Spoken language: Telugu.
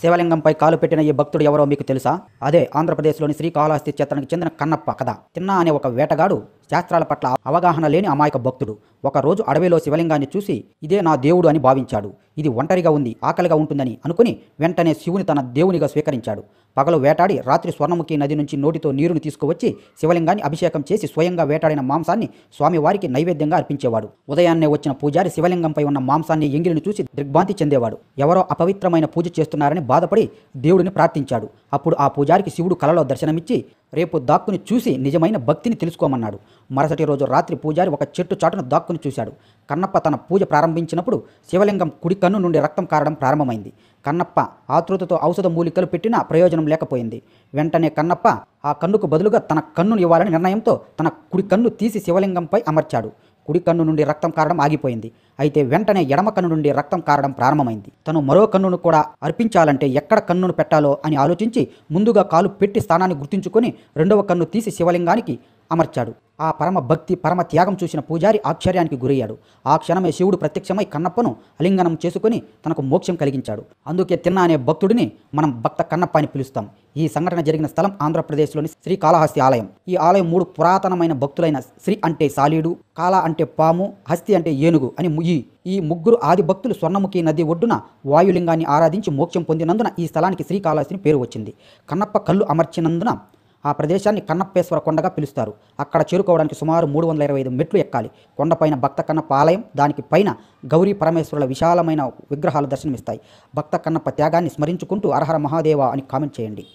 శివలింగంపై కాలు పెట్టిన ఈ భక్తుడు ఎవరో మీకు తెలుసా? అదే ఆంధ్రప్రదేశ్లోని శ్రీకాళహస్తి క్షేత్రానికి చెందిన కన్నప్ప కథ. తిన్నా అనే ఒక వేటగాడు శాస్త్రాల పట్ల అవగాహన లేని అమాయక భక్తుడు ఒకరోజు అడవిలో శివలింగాన్ని చూసి ఇదే నా దేవుడు అని భావించాడు. ఇది ఒంటరిగా ఉంది, ఆకలిగా ఉంటుందని అనుకుని వెంటనే శివుని తన దేవునిగా స్వీకరించాడు. పగలు వేటాడి రాత్రి స్వర్ణముఖి నది నుంచి నోటితో నీరుని తీసుకువచ్చి శివలింగాన్ని అభిషేకం చేసి స్వయంగా వేటాడిన మాంసాన్ని స్వామివారికి నైవేద్యంగా అర్పించేవాడు. ఉదయాన్నే వచ్చిన పూజారి శివలింగంపై ఉన్న మాంసాన్ని ఎంగిలిని చూసి దిగ్భ్రాంతి చెందేవాడు. ఎవరో అపవిత్రమైన పూజ చేస్తున్నారని బాధపడి దేవుడిని ప్రార్థించాడు. అప్పుడు ఆ పూజారికి శివుడు కలలో దర్శనమిచ్చి రేపు దాక్కుని చూసి నిజమైన భక్తిని తెలుసుకోమన్నాడు. మరుసటి రోజు రాత్రి పూజారి ఒక చెట్టు చాటును దాక్కుని చూశాడు. కన్నప్ప తన పూజ ప్రారంభించినప్పుడు శివలింగం కుడి కన్ను నుండి రక్తం కారడం ప్రారంభమైంది. కన్నప్ప ఆతృతతో ఔషధ మూలికలు పెట్టినా ప్రయోజనం లేకపోయింది. వెంటనే కన్నప్ప ఆ కన్నుకు బదులుగా తన కన్నును ఇవ్వాలని నిర్ణయంతో తన కుడి కన్ను తీసి శివలింగంపై అమర్చాడు. కుడి కన్ను నుండి రక్తం కారడం ఆగిపోయింది. అయితే వెంటనే ఎడమ కన్ను నుండి రక్తం కారడం ప్రారంభమైంది. తను మరో కన్నును కూడా అర్పించాలంటే ఎక్కడ కన్నును పెట్టాలో అని ఆలోచించి ముందుగా కాలు పెట్టి స్థానాన్ని గుర్తుంచుకొని రెండవ కన్ను తీసి శివలింగానికి అమర్చాడు. ఆ పరమ భక్తి పరమ త్యాగం చూసిన పూజారి ఆశ్చర్యానికి గురయ్యాడు. ఆ క్షణమే శివుడు ప్రత్యక్షమై కన్నప్పను అలింగనం చేసుకుని తనకు మోక్షం కలిగించాడు. అందుకే తిన్నా అనే భక్తుడిని మనం భక్త కన్నప్ప అని పిలుస్తాం. ఈ సంఘటన జరిగిన స్థలం ఆంధ్రప్రదేశ్లోని శ్రీకాళహస్తి ఆలయం. ఈ ఆలయం 3 పురాతనమైన భక్తులైన శ్రీ అంటే సాలీడు, కాళ అంటే పాము, హస్తి అంటే ఏనుగు అని ఈ ముగ్గురు ఆది భక్తులు స్వర్ణముఖి నది ఒడ్డున వాయులింగాన్ని ఆరాధించి మోక్షం పొందినందున ఈ స్థలానికి శ్రీకాళహస్తిని పేరు వచ్చింది. కన్నప్ప కళ్ళు అమర్చినందున ఆ ప్రదేశాన్ని కన్నప్పేశ్వర కొండగా పిలుస్తారు. అక్కడ చేరుకోవడానికి సుమారు 325 మెట్లు ఎక్కాలి. కొండపైన భక్త కన్నప్ప ఆలయం, దానికి పైన గౌరీ పరమేశ్వరుల విశాలమైన విగ్రహాలు దర్శనమిస్తాయి. భక్త కన్నప్ప త్యాగాన్ని స్మరించుకుంటూ హరహర మహాదేవ అని కామెంట్ చేయండి.